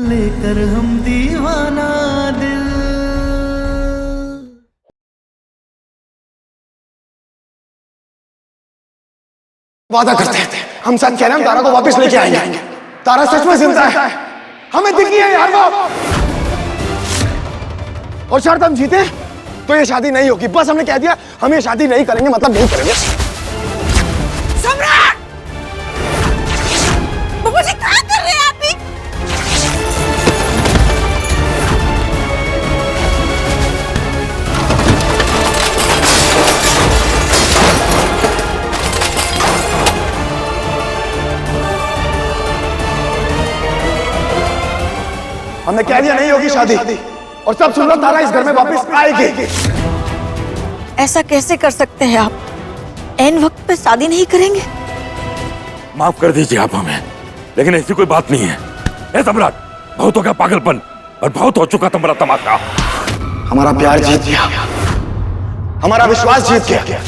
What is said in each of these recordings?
लेकर हम दीवाना दिल। वादा करते हैं, हम सच कह रहे हैं, हम तारा को वापस लेके आएंगे। तारा सच में जिंदा है, हमें दिखी है यार वो। और शर्त हम जीते तो ये शादी नहीं होगी। बस हमने कह दिया हम ये शादी नहीं करेंगे, मतलब नहीं करेंगे। सम्राट! बाबूजी क्या कर रहे हैं आप भी? हमने कह दिया नहीं होगी शादी, और सब सुन लो, तारा इस घर में वापस आएगी। ऐसा कैसे कर सकते हैं आप? ऐन वक्त पे शादी नहीं करेंगे? माफ कर दीजिए आप हमें, लेकिन ऐसी कोई बात नहीं है। ए सम्राट, बहुत हो गया पागलपन, और बहुत हो चुका तुम्हारा तमाशा। हमारा प्यार जीत गया, हमारा विश्वास जीत गया।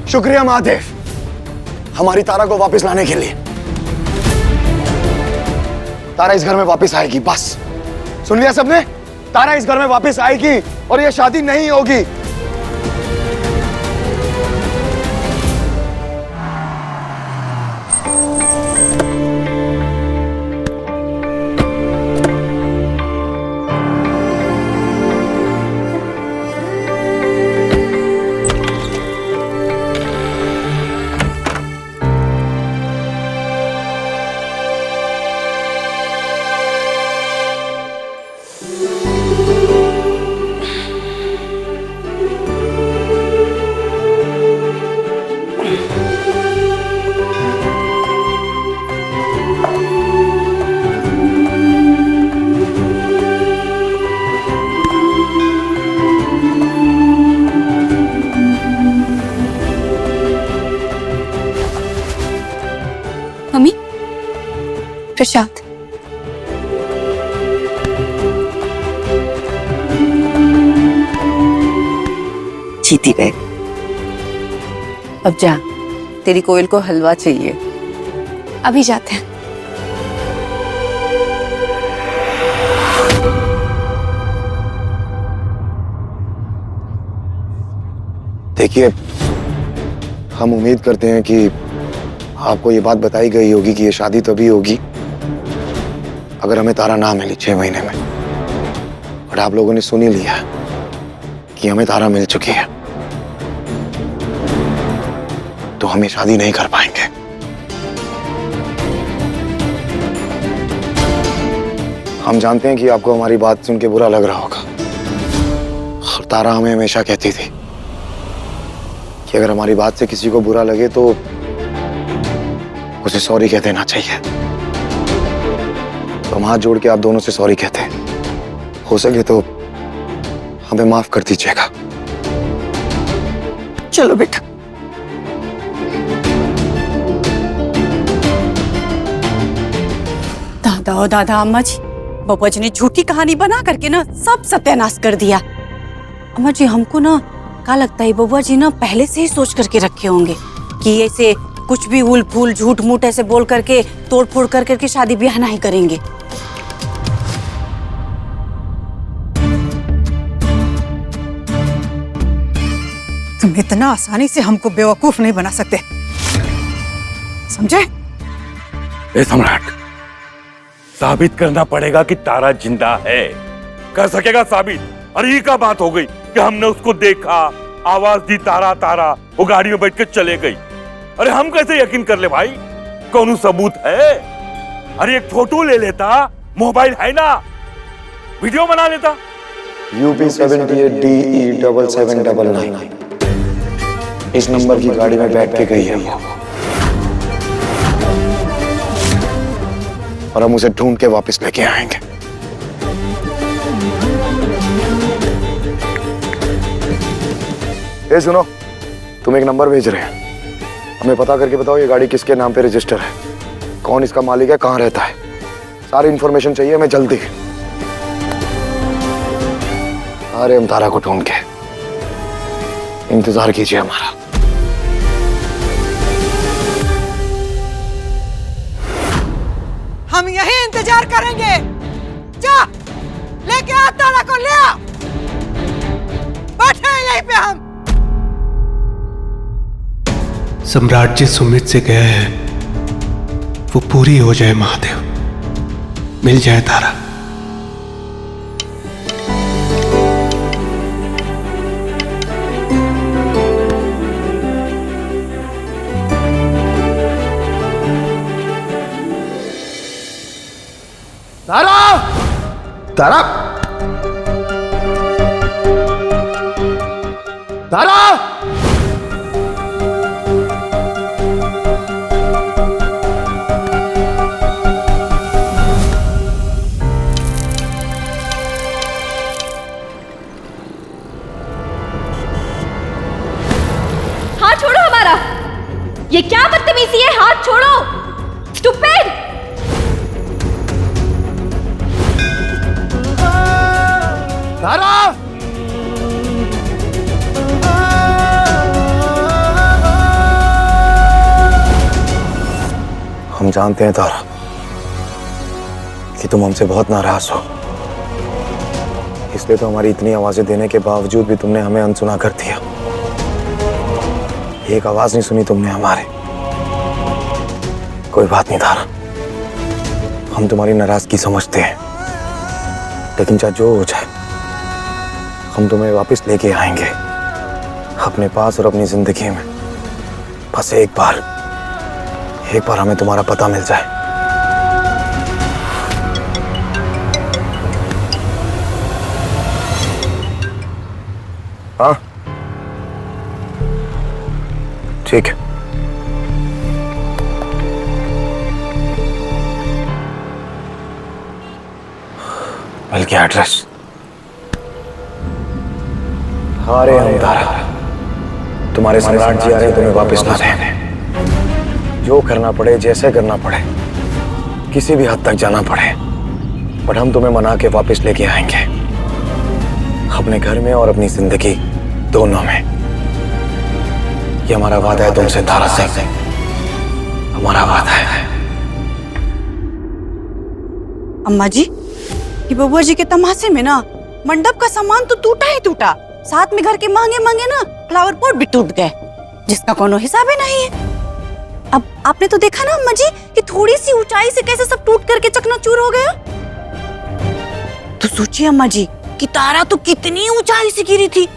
शुक्रिया महादेव, हमारी तारा को वापस लाने के लिए। तारा इस घर में वापस आएगी, बस सुन लिया सबने? तारा इस घर में वापस आएगी और ये शादी नहीं होगी। मम्मी, प्रसाद। जीती गए। अब जा, तेरी कोयल को हलवा चाहिए। अभी जाते हैं। देखिए, हम उम्मीद करते हैं कि आपको ये बात बताई गई होगी कि ये शादी तभी होगी अगर हमें तारा ना मिली 6 महीने में। और आप लोगों ने सुन ही लिया कि हमें तारा मिल चुकी है, तो हम ये शादी नहीं कर पाएंगे। हम जानते हैं कि आपको हमारी बात सुन के बुरा लग रहा होगा, और तारा हमें हमेशा कहती थी कि अगर हमारी बात से किसी को बुरा लगे तो उसे सॉरी कह देना चाहिए। तो हम हाथ जोड़ के आप दोनों से सॉरी कहते हैं। हो सके तो हमें माफ कर दीजिएगा। चलो बेटा। दादा और दादा अम्मा जी, बब्बा जी ने झूठी कहानी बना करके ना सब सत्यानाश कर दिया। अम्मा जी, हमको ना क्या लगता है बब्बा जी ना पहले से ही सोच करके रखे होंगे कि ऐसे कुछ भी उल फूल झूठ मूठ ऐसे बोल करके तोड़ फोड़ कर करके शादी ब्याह नहीं करेंगे। तुम इतना आसानी से हमको बेवकूफ नहीं बना सकते, समझे? ए सम्राट, साबित करना पड़ेगा कि तारा जिंदा है। कर सकेगा साबित? अरे ये क्या बात हो गई कि हमने उसको देखा, आवाज दी तारा तारा, वो गाड़ी में बैठ के चले गई। अरे हम कैसे यकीन कर ले भाई? कौन सबूत है? अरे एक फोटो ले लेता, मोबाइल है ना, वीडियो बना लेता। UP 78DE 7799 इस नंबर की गाड़ी में बैठ के गई है वो, और हम उसे ढूंढ के वापस लेके आएंगे। ए सुनो, तुम एक नंबर भेज रहे हैं, हमें पता करके बताओ ये गाड़ी किसके नाम पे रजिस्टर है, कौन इसका मालिक है, कहाँ रहता है। सारी इंफॉर्मेशन चाहिए हमें जल्दी। अरे हम तारा को ढूंढ के, इंतजार कीजिए हमारा। हम यही इंतजार करेंगे। जा लेके आ तारा को, ले आ। बैठे हैं यहीं पे हम। सम्राट जी सुमित से गए हैं, वो पूरी हो जाए महादेव, मिल जाए तारा। तारा, तारा, तारा, हाथ छोड़ो हमारा। ये क्या बदतमीजी है, हाथ छोड़ो। स्टूपिड। तारा, हम जानते हैं तारा कि तुम हमसे बहुत नाराज हो, इसलिए तो हमारी इतनी आवाजें देने के बावजूद भी तुमने हमें अनसुना कर दिया। एक आवाज नहीं सुनी तुमने हमारे। कोई बात नहीं तारा, हम तुम्हारी नाराजगी समझते हैं, लेकिन चाहे जो हो जाए हम तुम्हें वापस लेके आएंगे अपने पास और अपनी जिंदगी में। बस एक बार हमें तुम्हारा पता मिल जाए। हाँ ठीक है। मिल गया एड्रेस। आ रहे हम तारा, तुम्हारे सम्राट जी आ रहे तुम्हें वापस ला देने। जो करना पड़े, जैसे करना पड़े, किसी भी हद तक जाना पड़े, बट हम तुम्हें मना के वापस लेके आएंगे अपने घर में और अपनी जिंदगी दोनों में। ये हमारा वादा है तुमसे तारा सिंह, हमारा वादा है। अम्मा जी, ये बबुआ जी के तमाशे में ना मंडप का सामान तो टूटा ही टूटा, साथ में घर के महंगे महंगे ना फ्लावर पॉट भी टूट गए, जिसका कोनो हिसाब ही नहीं है। अब आपने तो देखा ना अम्मा जी कि थोड़ी सी ऊंचाई से कैसे सब टूट करके चकनाचूर हो गया। तो सोचिए अम्मा जी कि तारा तो कितनी ऊंचाई से गिरी थी,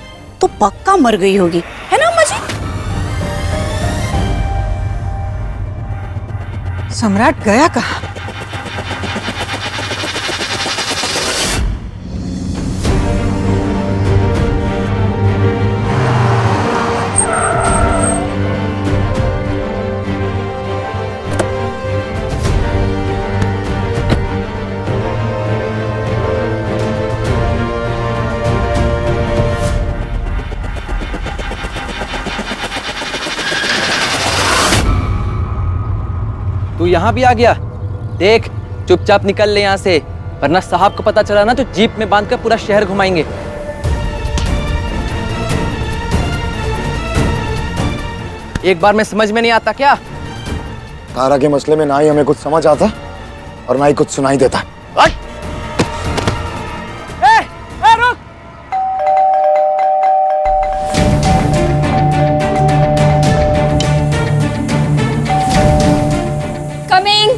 तो पक्का मर गई होगी, है ना अम्मा जी? सम्राट गया कहाँ? तू यहाँ भी आ गया? देख चुपचाप निकल ले यहाँ से, वरना साहब को पता चला ना तो जीप में बांधकर पूरा शहर घुमाएंगे। एक बार में समझ में नहीं आता क्या? तारा के मसले में ना ही हमें कुछ समझ आता और ना ही कुछ सुनाई देता। रुक! कमिंग।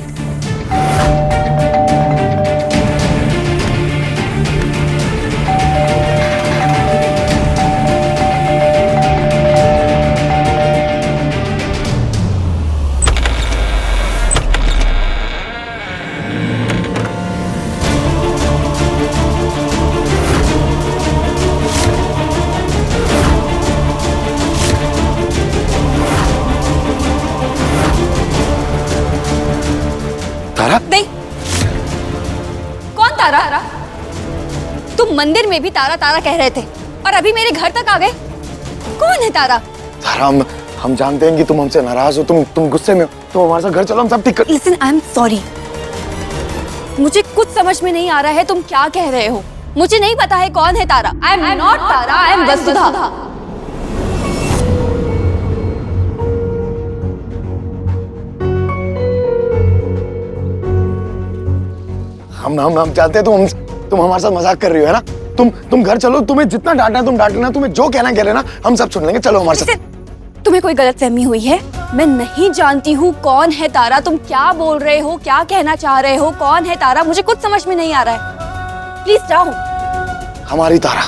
तारा? नहीं, कौन तारा? तुम मंदिर में भी तारा तारा कह रहे थे और अभी मेरे घर तक आ गए। कौन है तारा? तारा, हम जानते हैं कि तुम हमसे नाराज हो, तुम गुस्से में हो, तुम हमारे साथ घर चलो, हम सब ठीक कर। Listen, I am sorry. मुझे कुछ समझ में नहीं आ रहा है तुम क्या कह रहे हो। मुझे नहीं पता है कौन है Tara. I am not Tara, I am Vasudha. हम चाहते हैं तुम हमारे साथ मजाक कर रही हो, है ना? तुम घर चलो, तुम्हें जितना डांटना है तुम डांट लेना, तुम्हें जो कहना कह लेना, हम सब सुन लेंगे। चलो हमारे साथ। तुम्हें कोई गलतफहमी हुई है? मैं नहीं जानती हूँ कौन है तारा। तुम क्या बोल रहे हो, क्या कहना चाह रहे हो? कौन है तारा? मुझे कुछ समझ में नहीं आ रहा है। प्लीज जाओ। हमारी तारा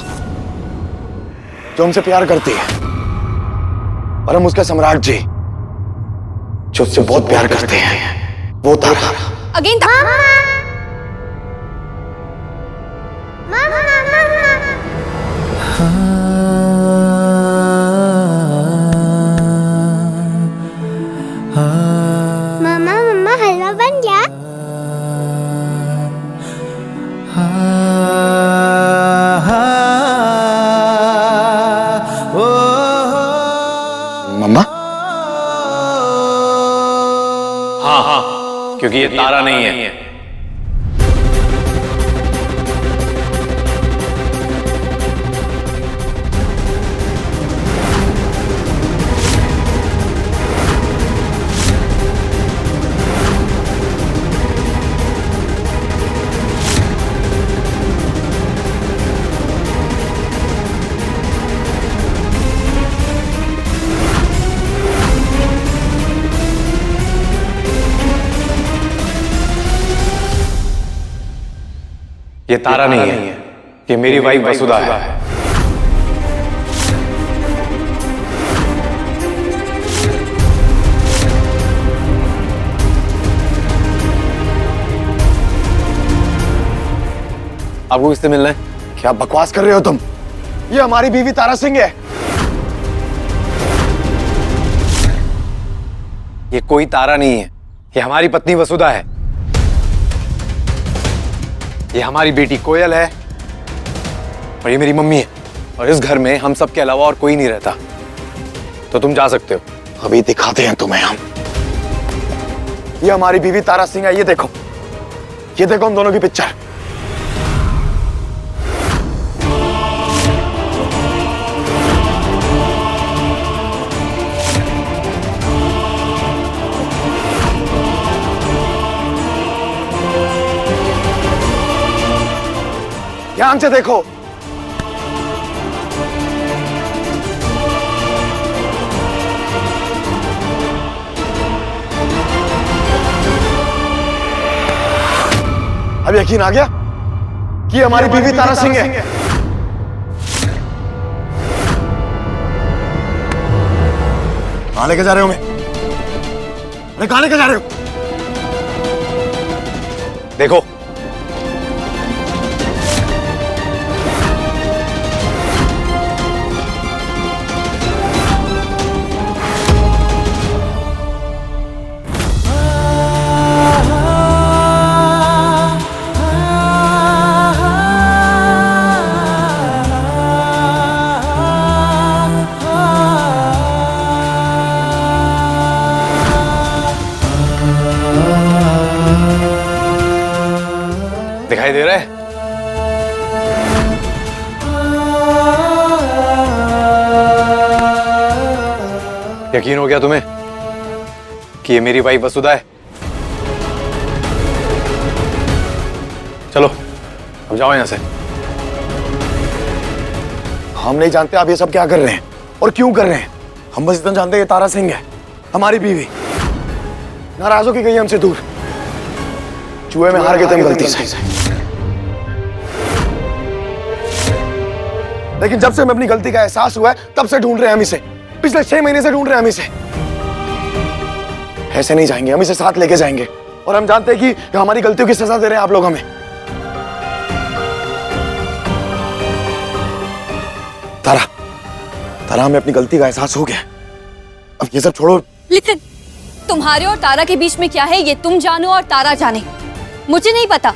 जो हमसे प्यार करती है और हम उसके सम्राट जी जो उससे बहुत प्यार करते हैं, वो तारा। अगेन मम्मा मम्मा हलवा बन गया। मम्मा? हाँ, क्योंकि ये तारा नहीं है। ये तारा नहीं है, ये मेरी वाइफ वसुधा है। आपको इससे मिलना है? क्या बकवास कर रहे हो तुम? ये हमारी बीवी तारा सिंह है। ये कोई तारा नहीं है, ये हमारी पत्नी वसुधा है। ये हमारी बेटी कोयल है और ये मेरी मम्मी है। और इस घर में हम सब के अलावा और कोई नहीं रहता। तो तुम जा सकते हो। अभी दिखाते हैं तुम्हें हम। ये हमारी बीवी तारा सिंह है। ये देखो हम दोनों की पिक्चर। ध्यान से देखो। अब यकीन आ गया कि हमारी बीवी तारा सिंह है। कहां लेके जा रहे हो? मैं कहां लेके जा रहे हो? देखो, दिखाई दे रहा है? यकीन हो गया तुम्हें कि ये मेरी वाइफ वसुधा है? चलो अब जाओ यहां से। हम नहीं जानते आप ये सब क्या कर रहे हैं और क्यों कर रहे हैं। हम बस इतना जानते हैं ये तारा सिंह है, हमारी बीवी। नाराज हो के गई हमसे दूर। चूहे में हार गए थे हम गलती से। लेकिन जब से हमें अपनी गलती का एहसास हुआ है तब से ढूंढ रहे हैं हम इसे। पिछले 6 महीने से ढूंढ रहे हैं हम इसे। ऐसे नहीं जाएंगे, हम इसे साथ लेके जाएंगे। और हम जानते हैं कि हमारी गलतियों की सजा दे रहे हैं आप लोग हमें। तारा हमें अपनी गलती का एहसास हो गया। अब ये सब छोड़ो। लिसन, तुम्हारे और तारा के बीच में क्या है ये तुम जानो और तारा जाने, मुझे नहीं पता।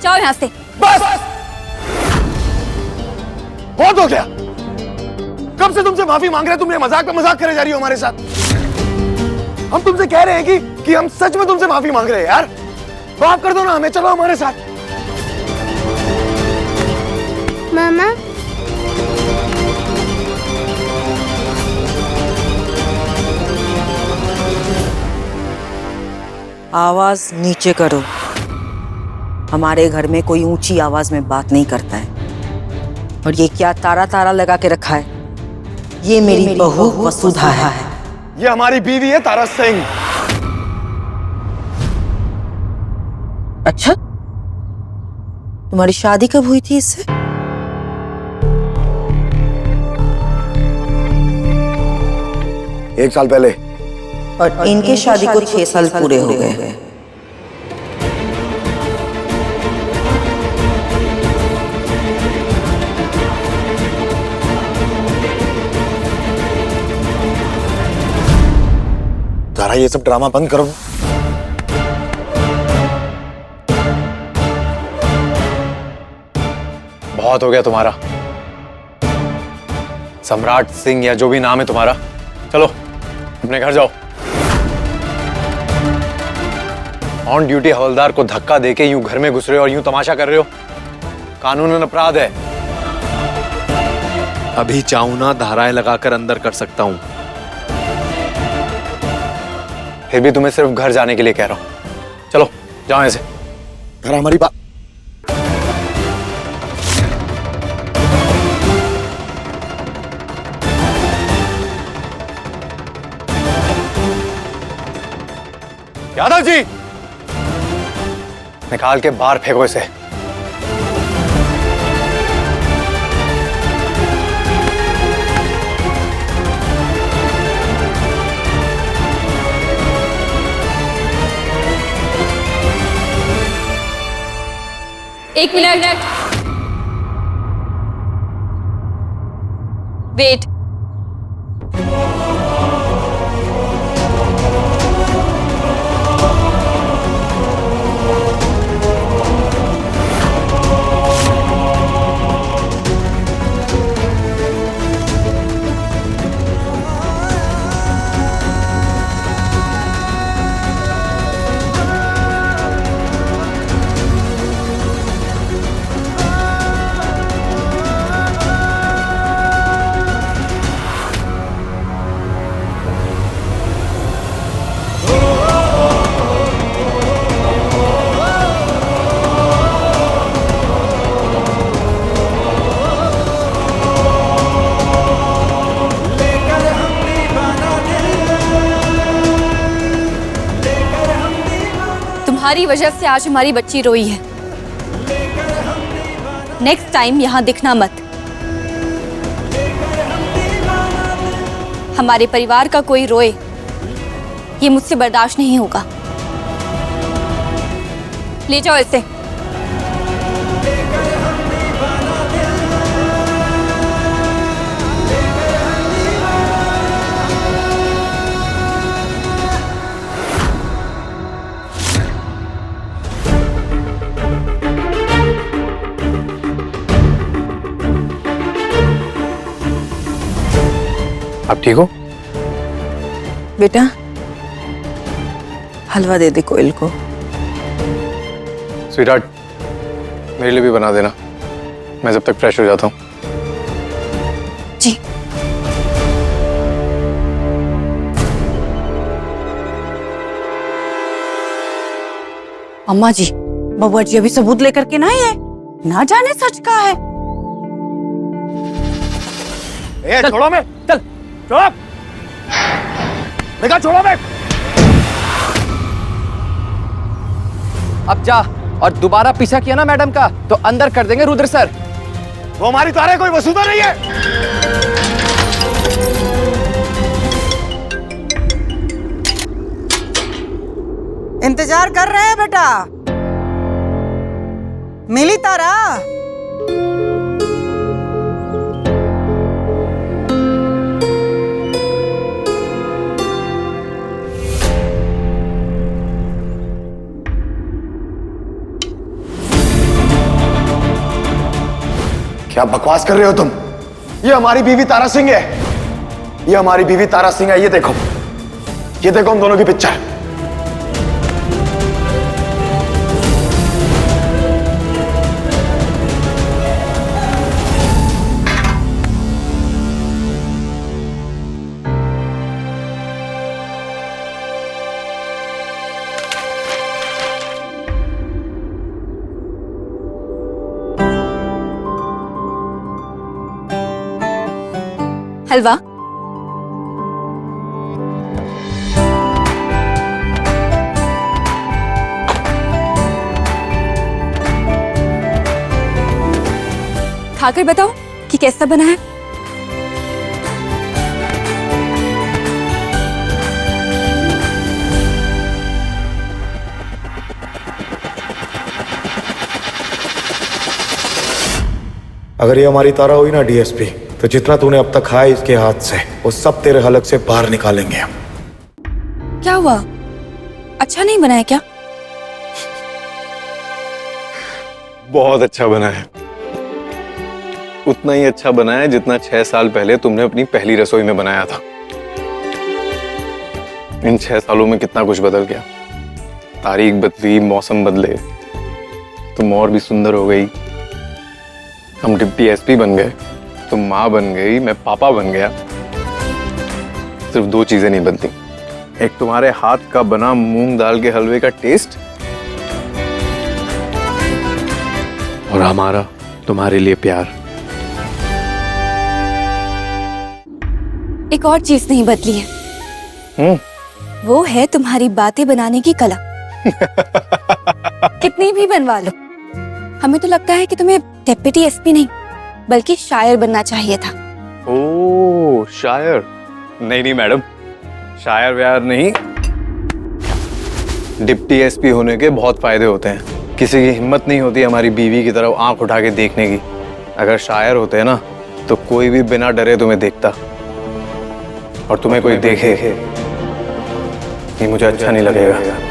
जाओ यहां से। बस बहुत हो गया। कब से तुमसे माफी मांग रहे हैं, तुम ये मजाक पे मजाक करे जा रही हो हमारे साथ। हम तुमसे कह रहे हैं कि हम सच में तुमसे माफी मांग रहे हैं यार। माफ कर दो ना हमें, चलो हमारे साथ। मामा आवाज नीचे करो। हमारे घर में कोई ऊंची आवाज में बात नहीं करता है। और ये क्या तारा तारा लगा के रखा है? ये मेरी बहू वसुधा है। ये हमारी बीवी है तारा सिंह। अच्छा, तुम्हारी शादी कब हुई थी इससे? एक साल पहले। और इनके शादी को 6 साल पूरे हो गए। तारा ये सब ड्रामा बंद करो। बहुत हो गया तुम्हारा। सम्राट सिंह या जो भी नाम है तुम्हारा, चलो अपने घर जाओ। ऑन ड्यूटी हवलदार को धक्का देके यूं घर में घुस रहे हो और यूं तमाशा कर रहे हो, कानूनन अपराध है। अभी चाहूं ना धाराएं लगाकर अंदर कर सकता हूं। फिर भी तुम्हें सिर्फ घर जाने के लिए कह रहा हूं। चलो जाओ ऐसे। तारा हमारी बात। यादव जी, निकाल के बाहर फेंको इसे। एक मिनट, वेट। तुम्हारी वजह से आज हमारी बच्ची रोई है। नेक्स्ट टाइम यहां दिखना मत। हमारे परिवार का कोई रोए, ये मुझसे बर्दाश्त नहीं होगा। ले जाओ इसे। आप ठीक हो? बेटा, हलवा दे दे कोयल को। स्वीटहार्ट, मेरे लिए भी बना देना, मैं जब तक फ्रेश हो जाता हूँ। जी। अम्मा जी, बबुआ जी अभी सबूत लेकर के ना आए, ना जाने सच का है। ए, छोड़ो मैं। चल छोड़ो। मैं कहा छोड़ो मैं। अब जा, और दोबारा पीछा किया ना मैडम का तो अंदर कर देंगे रुद्र सर। वो हमारी तारे कोई वसुधा नहीं है। इंतजार कर रहे हैं बेटा, मिली तारा। क्या बकवास कर रहे हो तुम? ये हमारी बीवी तारा सिंह है। ये हमारी बीवी तारा सिंह है। ये देखो हम दोनों की पिक्चर। हलवा। खाकर बताओ कि कैसा बना है। अगर ये हमारी तारा हुई ना डीएसपी, तो जितना तूने अब तक खाया इसके हाथ से वो सब तेरे हलक से बाहर निकालेंगे हम। क्या हुआ, अच्छा नहीं बना है क्या? बहुत अच्छा बना है, उतना ही अच्छा बना है जितना 6 साल पहले तुमने अपनी पहली रसोई में बनाया था। इन 6 सालों में कितना कुछ बदल गया। तारीख बदली, मौसम बदले, तुम और भी सुंदर हो गई। हम डिप्टी एसपी बन गए, तुम माँ बन गई, मैं पापा बन गया। सिर्फ 2 चीजें नहीं बदली, एक तुम्हारे हाथ का बना मूंग दाल के हलवे का टेस्ट, और हमारा तुम्हारे लिए प्यार। एक और चीज नहीं बदली है, वो है तुम्हारी बातें बनाने की कला। कितनी भी बनवा लो, हमें तो लगता है कि तुम्हें डेप्यूटी एसपी नहीं बल्कि शायर बनना चाहिए था। ओह शायर? नहीं मैडम, शायर व्यार नहीं। डिप्टी एसपी होने के बहुत फायदे होते हैं। किसी की हिम्मत नहीं होती हमारी बीवी की तरफ आंख उठा के देखने की। अगर शायर होते हैं ना, तो कोई भी बिना डरे तुम्हें देखता, और तुम्हें कोई देखे ये मुझे अच्छा नहीं लगेगा।